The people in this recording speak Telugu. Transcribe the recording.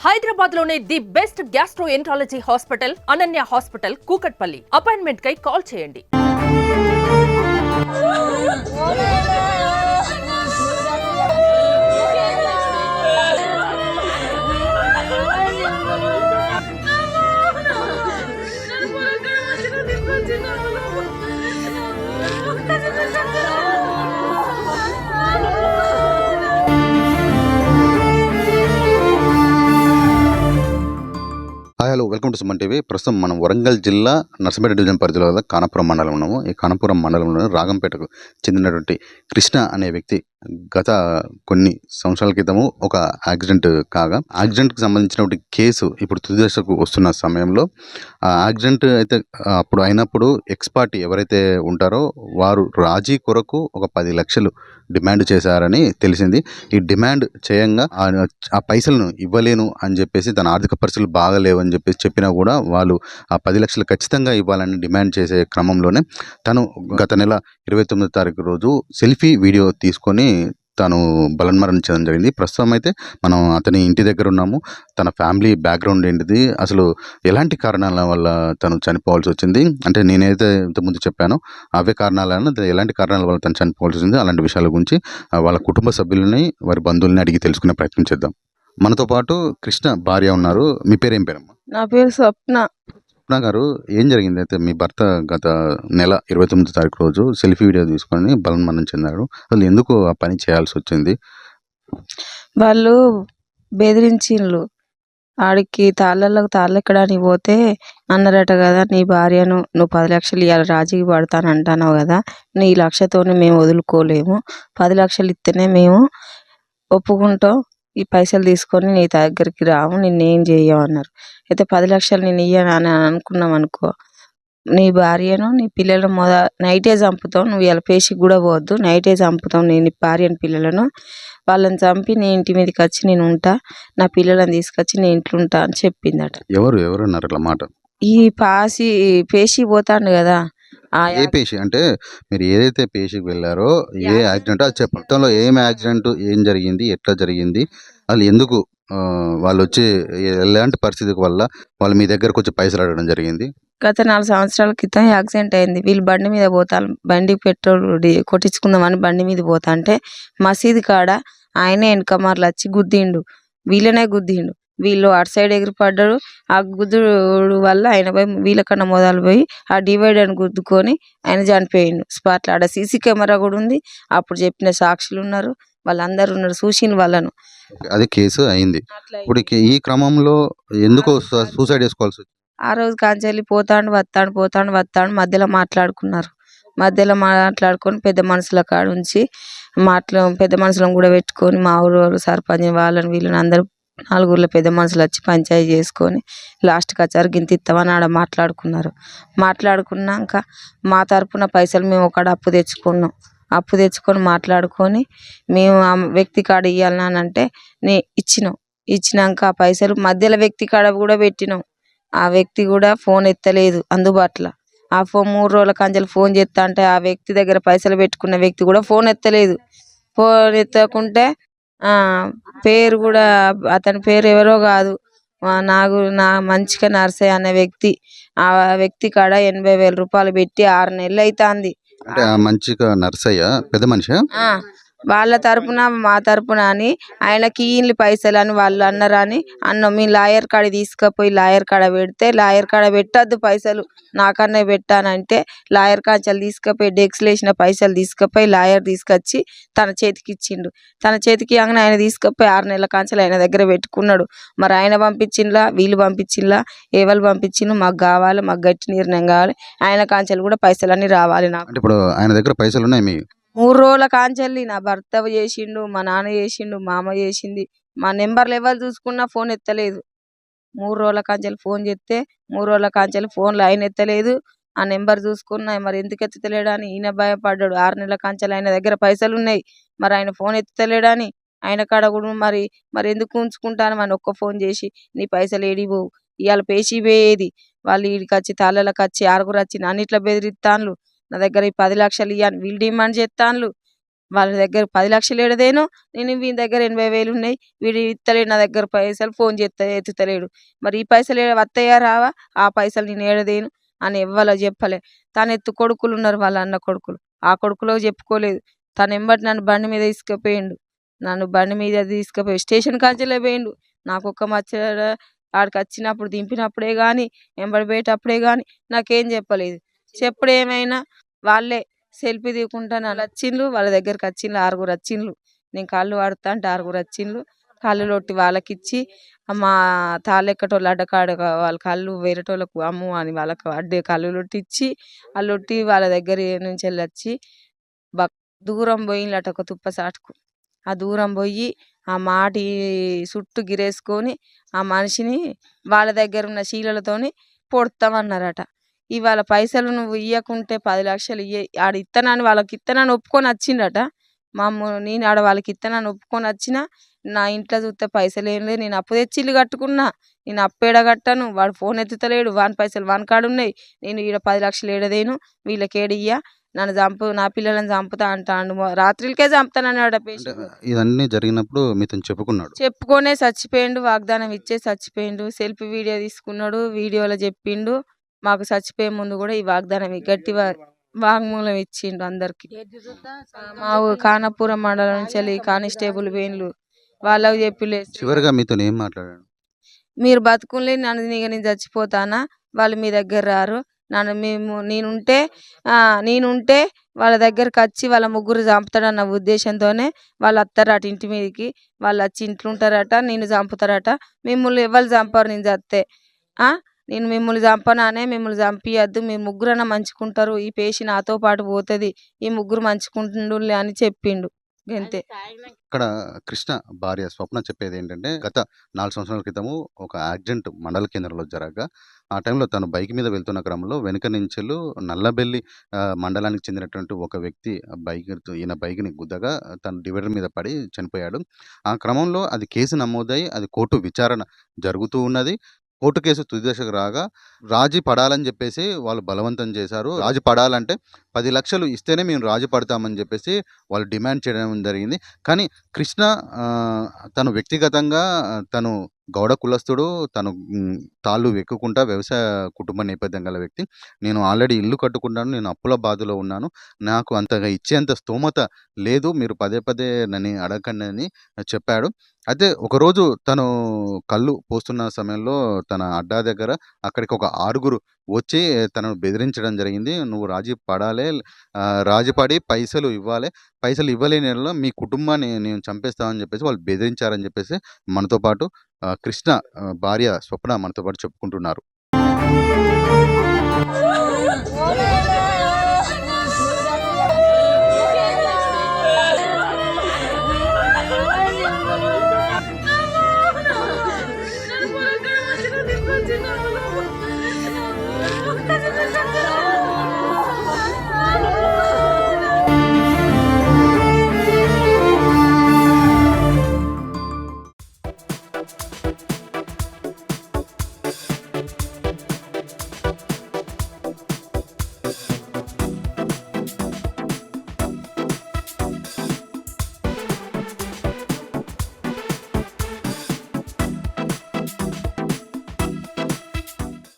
హైదరాబాద్ లోనే the best gastroenterology hospital Ananya hospital Kukatpally. Appointment కై కాల్ చేయండి. Hi hello welcome to Suman TV. ప్రస్తుతం మనం వరంగల్ జిల్లా నర్సంపేట డివిజన్ పరిధిలో కానాపురం మండలం ఉన్నాము. ఈ కానాపురం మండలంలో రాగంపేటకు చెందినటువంటి కృష్ణ అనే వ్యక్తి గత కొన్ని సంవత్సరాల క్రితము ఒక యాక్సిడెంట్ కాగా యాక్సిడెంట్కి సంబంధించినటువంటి కేసు ఇప్పుడు తుది దశకు వస్తున్న సమయంలో ఆ యాక్సిడెంట్ అయితే అప్పుడు అయినప్పుడు ఎక్స్ పార్టీ ఎవరైతే ఉంటారో వారు రాజీ కొరకు ఒక 10 లక్షలు డిమాండ్ చేశారని తెలిసింది. ఈ డిమాండ్ చేయంగా ఆ పైసలను ఇవ్వలేను అని చెప్పేసి తన ఆర్థిక పరిస్థితులు బాగలేవని చెప్పేసి చెప్పినా కూడా వాళ్ళు ఆ 10 లక్షలు ఖచ్చితంగా ఇవ్వాలని డిమాండ్ చేసే క్రమంలోనే తను గత నెల 29వ తారీఖు రోజు సెల్ఫీ వీడియో తీసుకొని తను బలన్మరణించడం జరిగింది. ప్రస్తుతం అయితే మనం అతని ఇంటి దగ్గర ఉన్నాము. తన ఫ్యామిలీ బ్యాక్గ్రౌండ్ ఏంటిది, అసలు ఎలాంటి కారణాల వల్ల తను చనిపోవాల్సి వచ్చింది, అంటే నేనైతే ఇంతకుముందు చెప్పానో అవే కారణాలను ఎలాంటి కారణాల వల్ల తను చనిపోవాల్సి వచ్చింది, అలాంటి విషయాల గురించి వాళ్ళ కుటుంబ సభ్యులని వారి బంధువులని అడిగి తెలుసుకునే ప్రయత్నం చేద్దాం. మనతో పాటు కృష్ణ భార్య ఉన్నారు. మీ పేరు ఏం పేరమ్మా? నా పేరు స్వప్న. స్వప్న గారు, ఏం జరిగింది? అయితే మీ భర్త గత నెల 29వ తారీఖు రోజు సెల్ఫీ వీడియో తీసుకొని బలన్మరణం చెందాడు. అసలు ఎందుకు ఆ పని చేయాల్సి వచ్చింది? వాళ్ళు బెదిరించిండ్లు. ఆడికి తాళ్ళెక్కడానికి పోతే అన్నారట కదా, నీ భార్యను నువ్వు 10 లక్షలు ఇవాళ రాజీకి పడతాను అంటున్నావు కదా, నీ లక్షతోనే మేము వదులుకోలేము, 10 లక్షలు ఇస్తేనే మేము ఒప్పుకుంటాం, ఈ పైసలు తీసుకొని నీ దగ్గరికి రాము, నిన్నేం చెయ్యమన్నారు. అయితే 10 లక్షలు నేను ఇయ్యను అని అనుకున్నాం అనుకో, నీ భార్యను నీ పిల్లలను నైటే చంపుతాం, నువ్వు ఇలా పేషికి కూడా పోవద్దు, నైటే చంపుతాం నీ భార్యను పిల్లలను, వాళ్ళని చంపి నీ ఇంటి మీదకి వచ్చి నేను ఉంటా, నా పిల్లలను తీసుకొచ్చి నీ ఇంట్లో ఉంటా అని చెప్పిందట. ఎవరన్నారు అట్లా మాట? ఈ పేషి పోతాడు కదా. ఏ పేషి అంటే మీరు ఏదైతే పేషికి వెళ్ళారో ఏ యాక్సిడెంట్ అది చెప్పండి. మొత్తంలో ఏం యాక్సిడెంట్, ఏం జరిగింది, ఎట్లా జరిగింది, వాళ్ళు ఎందుకు వాళ్ళు వచ్చి ఎలాంటి పరిస్థితి వల్ల వాళ్ళు మీ దగ్గరకు వచ్చి పైసలు అడగడం జరిగింది? గత 4 సంవత్సరాల క్రితం యాక్సిడెంట్ అయింది. వీళ్ళు బండి మీద పోతారు, బండి పెట్రోల్ కొట్టించుకుందామని బండి మీద పోతా అంటే మసీదు కాడ ఆయనే వెనకమార్లు వచ్చి గుద్దిండు, వీళ్ళనే గుద్దిండు. వీళ్ళు అటు సైడ్ ఎగిరిపడ్డాడు. ఆ గుద్దుడు వల్ల ఆయన పోయి వీళ్ళకన్నా మొదలు పోయి ఆ డివైడర్ని గుద్దుకొని ఆయన చనిపోయిండు స్పాట్లో. ఆడ సీసీ కెమెరా కూడా ఉంది, అప్పుడు చెప్పిన సాక్షులు ఉన్నారు, వాళ్ళందరూ ఉన్నారు, చూసిన వాళ్ళను. అది కేసు అయింది. ఇప్పుడు ఈ క్రమంలో ఎందుకు సూసైడ్ చేసుకోవాల్సి వచ్చింది? ఆ రోజు కాంచెల్లి పోతాడు వస్తాడు మధ్యలో మాట్లాడుకున్నారు. మధ్యలో మాట్లాడుకొని పెద్ద మనుషుల కాడ ఉంచి పెద్ద మనుషులను కూడా పెట్టుకొని మా ఊరు సర్పంచ్ వాళ్ళని వీళ్ళని అందరూ 4 ఊర్ల పెద్ద మనుషులు వచ్చి పంచాయతీ చేసుకొని లాస్ట్కి వచ్చారు, గింత ఇస్తామని ఆడ మాట్లాడుకున్నారు. మాట్లాడుకున్నాక మా తరపున పైసలు మేము ఒకడ అప్పు తెచ్చుకొని మాట్లాడుకొని మేము ఆ వ్యక్తి కాడ ఇవ్వాలని అంటే ఇచ్చినాక ఆ పైసలు మధ్యలో వ్యక్తి కాడ కూడా పెట్టినాం. ఆ వ్యక్తి కూడా ఫోన్ ఎత్తలేదు అందుబాటులో. ఆ 3 రోజుల కంచెలు ఫోన్ చేస్తా అంటే ఆ వ్యక్తి దగ్గర పైసలు పెట్టుకున్న వ్యక్తి కూడా ఫోన్ ఎత్తలేదు. ఫోన్ ఎత్తకుంటే పేరు కూడా అతని పేరు ఎవరో కాదు, నా మంచిగా నర్సయ్య అనే వ్యక్తి, ఆ వ్యక్తి కాడ 80,000 రూపాయలు పెట్టి 6 నెలలు అవుతుంది. అంటే ఆ మంచిగా నర్సయ్య పెద్ద మనిషి వాళ్ళ తరపున మా తరపున అని ఆయనకి ఈయన పైసలు అని వాళ్ళు అన్నారని అన్నాం. మీ లాయర్ కాడ తీసుకుపోయి లాయర్ కాడ పెడితే లాయర్ కాడ పెట్టద్దు పైసలు, నాకన్నా పెట్టానంటే లాయర్ కాంచెలు తీసుకుపోయి డెక్స్లు వేసిన పైసలు తీసుకుపోయి లాయర్ తీసుకొచ్చి తన చేతికి ఇచ్చిండు. తన చేతికి ఇవ్వగానే ఆయన తీసుకుపోయి 6 నెలల కాంచెలు ఆయన దగ్గర పెట్టుకున్నాడు. మరి ఆయన పంపించిండ్లా వీళ్ళు పంపించిండ్లా ఎవరు పంపించిండ్రు, మాకు కావాలి, మాకు గట్టి నిర్ణయం కావాలి, ఆయన కాంచెలు కూడా పైసలన్నీ రావాలి నాకు. ఇప్పుడు ఆయన దగ్గర పైసలు ఉన్నాయి. మీ 3 రోజుల కాంచెల్లి నా భర్త చేసిండు, మా నాన్న చేసిండు, మా అమ్మ చేసింది, మా నెంబర్లు ఎవరు చూసుకున్నా ఫోన్ ఎత్తలేదు. 3 రోజుల కాంచెలు ఫోన్ చేస్తే 3 రోజుల కాంచెలు ఫోన్లో ఆయన ఎత్తలేదు. ఆ నెంబర్ చూసుకున్నా మరి ఎందుకు ఎత్తలేడని ఈయన భయపడ్డాడు. 6 నెలల కాంచెలు ఆయన దగ్గర పైసలు ఉన్నాయి, మరి ఆయన ఫోన్ ఎత్తలేడని ఆయన కాడ కూడా మరి ఎందుకు ఉంచుకుంటాను అని ఒక్క ఫోన్ చేసి నీ పైసలు ఏడిపోవు, ఇవాళ పేషి పోయేది, వాళ్ళు వీడికి వచ్చి తాళ్ళకి వచ్చి 6గురు వచ్చి నన్ను ఇట్లా బెదిరిస్తాన్లు, నా దగ్గర ఈ 10 లక్షలు ఇవ్వని వీళ్ళు డిమాండ్ చేస్తాన్లు. వాళ్ళ దగ్గర 10 లక్షలు ఏడదేను, నేను వీని దగ్గర 80,000 ఉన్నాయి, వీడు ఇత్తలేడు నా దగ్గర పైసలు, ఫోన్ చేస్తే ఎత్తుతలేడు, మరి ఈ పైసలు వస్తాయా రావా, ఆ పైసలు నేను ఏడదేను అని ఎవ్వలో చెప్పలే. తన కొడుకులు ఉన్నారు, వాళ్ళ అన్న కొడుకులు, ఆ కొడుకులో చెప్పుకోలేదు. తను ఎంబటి నన్ను బండి మీద తీసుకుపోయిండు, నన్ను బండి మీద తీసుకుపోయి స్టేషన్ కాంచెలే పోయిండు. నాకు ఒక్క మచ్చడ ఆడికి వచ్చినప్పుడు దింపినప్పుడే కానీ ఎంబడి పోయేటప్పుడే కానీ నాకేం చెప్పలేదు. చెప్పుడు ఏమైనా వాళ్ళే సెల్ఫీ దిగుకుంటా నన్ను వచ్చిండ్రు, వాళ్ళ దగ్గరికి వచ్చిండ్రు, 6 వచ్చిండ్రు. నేను కళ్ళు పడతా అంటే 6 వచ్చిండ్రు. కళ్ళు లొట్టి వాళ్ళకి ఇచ్చి, మా తాళ్ళెక్కటోళ్ళు అడ్డకాడ వాళ్ళ కళ్ళు వేరేటోళ్ళకు అమ్ము అని వాళ్ళకు అడ్డే కళ్ళు లొట్టి ఇచ్చి, ఆ లొట్టి వాళ్ళ దగ్గర నుంచి వెళ్ళి వచ్చి దూరం పోయిందట ఒక తుప్ప సాటుకు. ఆ దూరం పోయి ఆ మాటి చుట్టూ గిరేసుకొని ఆ మనిషిని వాళ్ళ దగ్గర ఉన్న శీలలతోని పొడతామన్నారట. ఇవాళ పైసలు నువ్వు ఇయ్యకుంటే 10 లక్షలు ఆడ ఇత్తనాన్ని వాళ్ళకి ఇత్తనాన్ని ఒప్పుకొని వచ్చిండట. నేను ఆడ వాళ్ళకి ఇత్తనాన్ని ఒప్పుకొని వచ్చిన, నా ఇంట్లో చూస్తే పైసలు ఏం లేదు, నేను అప్పు తెచ్చి ఇల్లు కట్టుకున్నా, నేను అప్పేడ కట్టాను, వాడు ఫోన్ ఎత్తుతలేడు, వాని పైసలు వాని కాడు ఉన్నాయి, నేను ఈడ 10 లక్షలు ఏడదేను, వీళ్ళకి ఏడియ్యా, నన్ను చంపు, నా పిల్లలను చంపుతా అంటాడు, రాత్రికే చంపుతానన్నాడు. అంటే ఇవన్నీ జరిగినప్పుడు మీతో చెప్పుకున్నాడు? చెప్పుకొనే చచ్చిపోయిండు, వాగ్దానం ఇచ్చే చచ్చిపోయిండు. సెల్ఫీ వీడియో తీసుకున్నాడు, వీడియోలో చెప్పిండు, మాకు చచ్చిపోయే ముందు కూడా ఈ వాగ్దానం గట్టి వాంగ్మూలం ఇచ్చిండు అందరికి. మా ఖానాపురం మండలం నుంచి వెళ్ళి కానిస్టేబుల్ వేన్లు వాళ్ళకి చెప్పి చివరిగా మీతో ఏం మాట్లాడాడు? మీరు బతుకులే, నేను చచ్చిపోతానా, వాళ్ళు మీ దగ్గర రారు, నేనుంటే వాళ్ళ దగ్గరకు వచ్చి వాళ్ళ ముగ్గురు చంపుతాడన్న ఉద్దేశంతోనే వాళ్ళు వస్తారట ఇంటి మీదకి, వాళ్ళు వచ్చి ఇంట్లో ఉంటారట, నేను చంపుతారట, మిమ్మల్ని ఎవరు చంపారు నేను చస్తే, నేను మిమ్మల్ని చంపనానే, మిమ్మల్ని చంపియద్దు, మీరు ముగ్గురన్నా మంచుకుంటారు, ఈ పేషి నాతో పాటు పోతుంది, ఈ ముగ్గురు మంచుకుంటుండులే అని చెప్పిండు. అంతే. ఇక్కడ కృష్ణ భార్య స్వప్న చెప్పేది ఏంటంటే, గత 4 సంవత్సరాల క్రితము ఒక యాక్సిడెంట్ మండల కేంద్రంలో జరగగా, ఆ టైంలో తను బైక్ మీద వెళ్తున్న క్రమంలో వెనుక నుంచెలు నల్లబెల్లి మండలానికి చెందినటువంటి ఒక వ్యక్తి ఈయన బైక్ని గుద్దగా తను డివైడర్ మీద పడి చనిపోయాడు. ఆ క్రమంలో అది కేసు నమోదై అది కోర్టు విచారణ జరుగుతూ ఉన్నది. కోర్టు కేసు తుది దశకు రాగా రాజీ పడాలని చెప్పేసి వాళ్ళు బలవంతం చేశారు. రాజీ పడాలంటే 10 లక్షలు ఇస్తేనే మేము రాజీ పడతామని చెప్పేసి వాళ్ళు డిమాండ్ చేయడం జరిగింది. కానీ కృష్ణ తను వ్యక్తిగతంగా తను గౌడ కులస్తుడు, తను తాళ్ళు వెక్కుకుంటా వ్యవసాయ కుటుంబ నేపథ్యం గల వ్యక్తి. నేను ఆల్రెడీ ఇల్లు కట్టుకున్నాను, నేను అప్పుల బాధలో ఉన్నాను, నాకు అంతగా ఇచ్చేంత స్తోమత లేదు, మీరు పదే పదే నన్ను అడగండి అని చెప్పాడు. అయితే ఒకరోజు తను కళ్ళు పోస్తున్న సమయంలో తన అడ్డా దగ్గర అక్కడికి ఒక 6 వచ్చి తనను బెదిరించడం జరిగింది. నువ్వు రాజీ పడాలి, రాజీ పడి పైసలు ఇవ్వాలి, పైసలు ఇవ్వలేని యెడల మీ కుటుంబాన్ని నేను చంపేస్తామని చెప్పేసి వాళ్ళు బెదిరించారని చెప్పేసి మనతో పాటు కృష్ణ భార్య స్వప్న మనతో పాటు చెప్పుకుంటున్నారు.